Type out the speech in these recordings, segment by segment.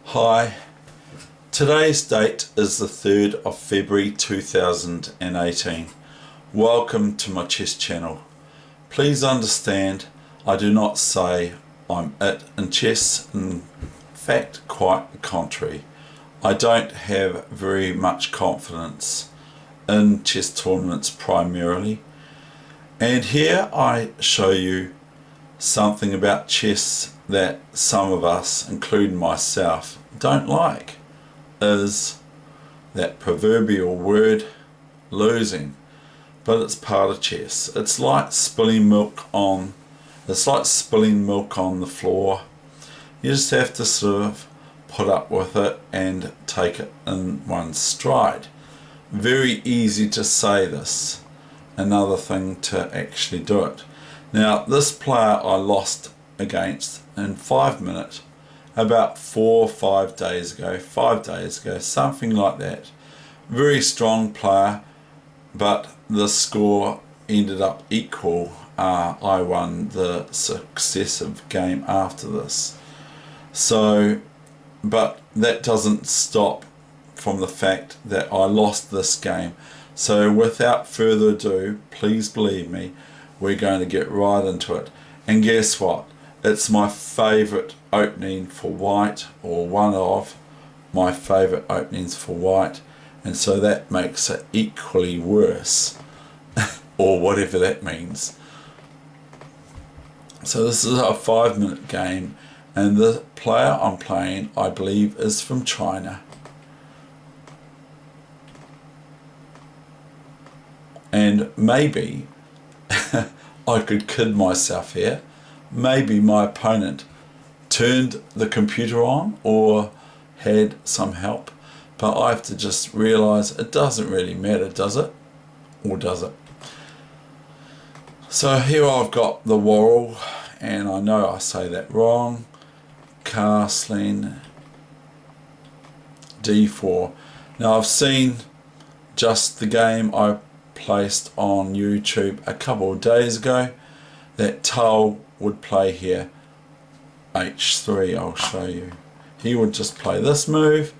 Hi, today's date is the 3rd of February 2018. Welcome to my chess channel. Please understand, I do not say I'm it in chess. In fact, quite the contrary. I don't have very much confidence in chess tournaments primarily. And here I show you something about chess that some of us, including myself, don't like, is that proverbial word losing. But it's part of chess. It's like spilling milk on the floor. You just have to sort of put up with it and take it in one stride. Very easy to say this, another thing to actually do it. Now, this player I lost against in 5 minutes about 4 or 5 days ago, something like that. Very strong player, but the score ended up equal. I won the successive game after this. So, but that doesn't stop from the fact that I lost this game. So without further ado, please believe me, we're going to get right into it. And guess what? It's my favourite opening for white, or one of my favourite openings for white, and so that makes it equally worse, or whatever that means. So this is a 5-minute game, and the player I'm playing, I believe, is from China. And maybe I could kid myself here. Maybe my opponent turned the computer on or had some help. But I have to just realise it doesn't really matter, does it? Or does it? So here I've got the Worrell, and I know I say that wrong. Castling D4. Now I've seen just the game I placed on YouTube a couple of days ago that Tal would play here H3. I'll show you. He would just play this move,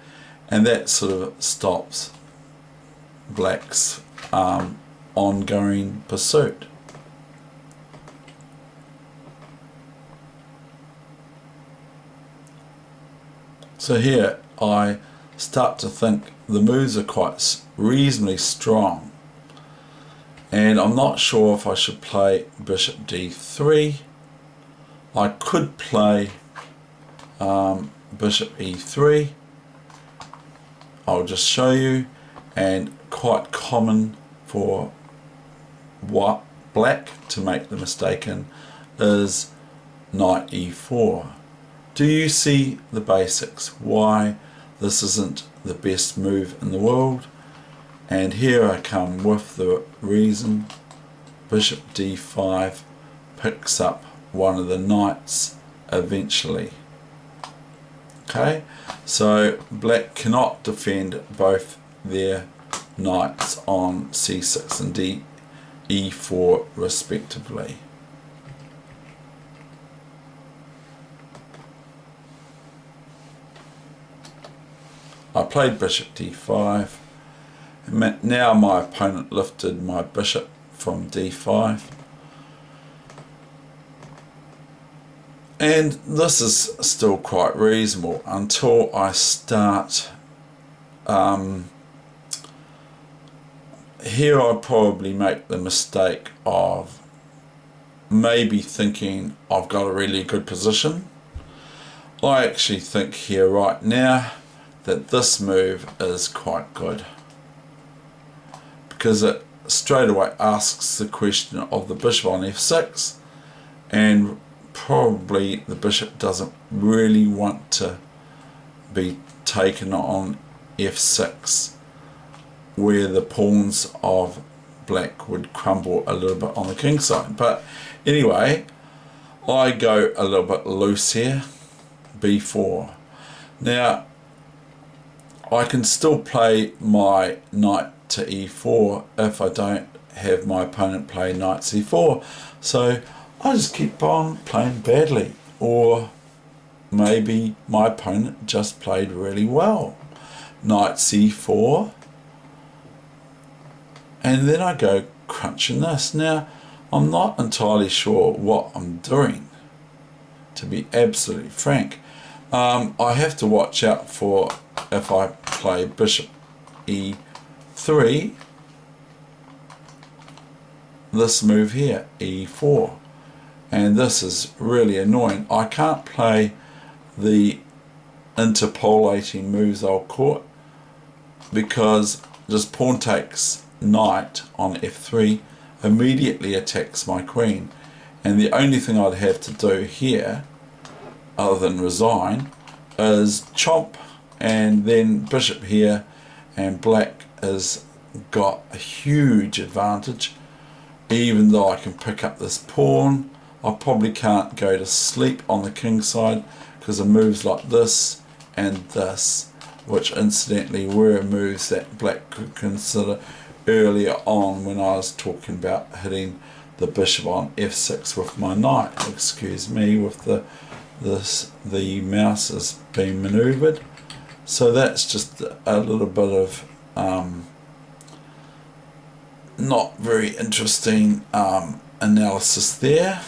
and that sort of stops Black's ongoing pursuit. So here I start to think the moves are quite reasonably strong, and I'm not sure if I should play bishop d3. I could play bishop e3. I'll just show you, and quite common for black to make the mistake in is knight e4. Do you see the basics? Why this isn't the best move in the world? And here I come with the reason. Bishop d5 picks up one of the knights eventually. Okay, so black cannot defend both their knights on c6 and e4 respectively. I played bishop d5. Now my opponent lifted my bishop from d5. And this is still quite reasonable until I start. Here I probably make the mistake of maybe thinking I've got a really good position. I actually think here right now that this move is quite good, because it straight away asks the question of the bishop on f6, and probably the bishop doesn't really want to be taken on f6, where the pawns of black would crumble a little bit on the king side. But anyway, I go a little bit loose here, b4. Now I can still play my knight to e4 if I don't have my opponent play knight c4. So I just keep on playing badly, or maybe my opponent just played really well. Knight c4, and then I go crunching this. Now, I'm not entirely sure what I'm doing, to be absolutely frank. I have to watch out for, if I play bishop e3, this move here, e4, and this is really annoying. I can't play the interpolating moves I'll caught, because this pawn takes knight on f3 immediately attacks my queen, and the only thing I'd have to do here, other than resign, is chomp, and then bishop here, and black has got a huge advantage. Even though I can pick up this pawn, I probably can't go to sleep on the king side because of moves like this and this, which incidentally were moves that black could consider earlier on when I was talking about hitting the bishop on f6 with my knight. Excuse me, with the mouse is being maneuvered. So that's just a little bit of not very interesting analysis there.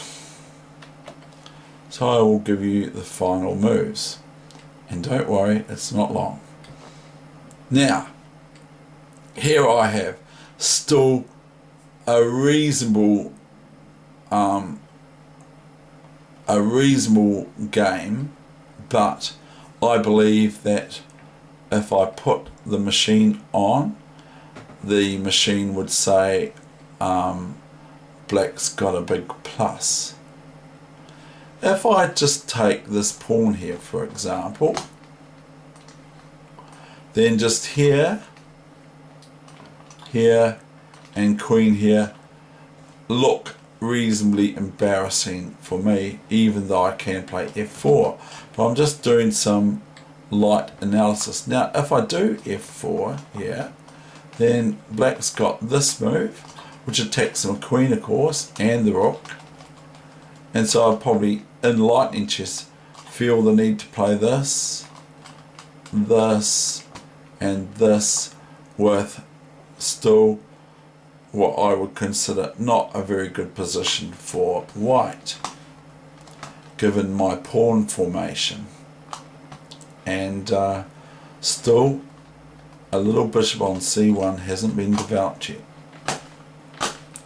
So I will give you the final moves, and don't worry, it's not long. Now, here I have still a reasonable game, but I believe that if I put the machine on, the machine would say black's got a big plus. If I just take this pawn here, for example, then just here, and queen here look reasonably embarrassing for me, even though I can play f4. But I'm just doing some light analysis. Now, if I do f4 here, then black's got this move, which attacks my queen, of course, and the rook. And so I'll probably, in lightning chess, feel the need to play this, and this, with still what I would consider not a very good position for white, given my pawn formation. And still, a little bishop on c1 hasn't been developed yet.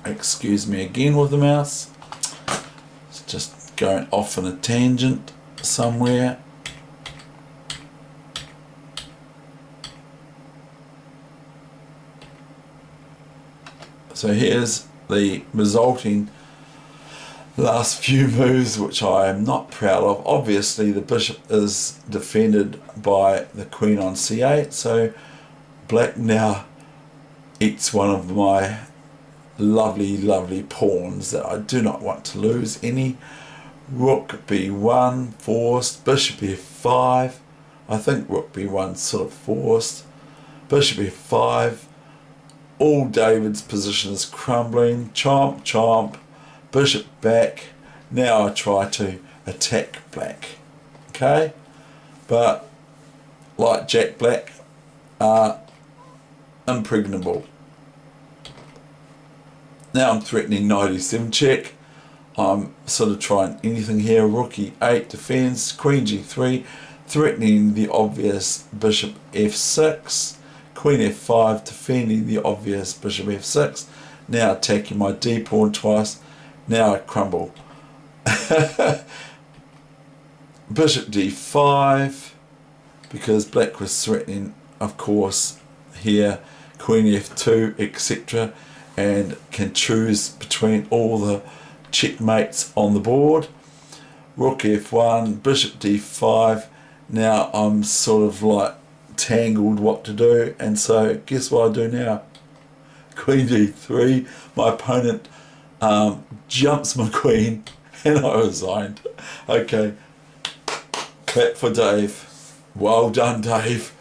Excuse me again with the mouse. It's just going off on a tangent somewhere. So here's the resulting last few moves, which I am not proud of. Obviously the bishop is defended by the queen on c8, so black now eats one of my lovely pawns that I do not want to lose any. Rook b1 forced, bishop f5, I think rook b1 sort of forced, bishop f5, all David's position is crumbling, chomp, bishop back. Now I try to attack black, okay, but like Jack Black, impregnable. Now I'm threatening knight e7 check. I'm sort of trying anything here. Rook e8 defense, queen g3, threatening the obvious bishop f6, queen f5 defending the obvious bishop f6. Now attacking my d pawn twice. Now I crumble. Bishop d5, because black was threatening, of course, here, queen f2, etc., and can choose between all the checkmates on the board. Rook f1, bishop d5. Now I'm sort of like tangled what to do, and so guess what I do now? Queen d3. My opponent jumps my queen, and I resigned. Okay, clap for Dave. Well done, Dave.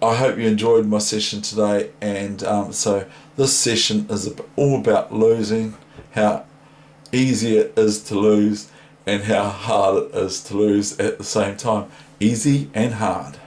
I hope you enjoyed my session today, and so this session is all about losing, how easy it is to lose, and how hard it is to lose at the same time. Easy and hard.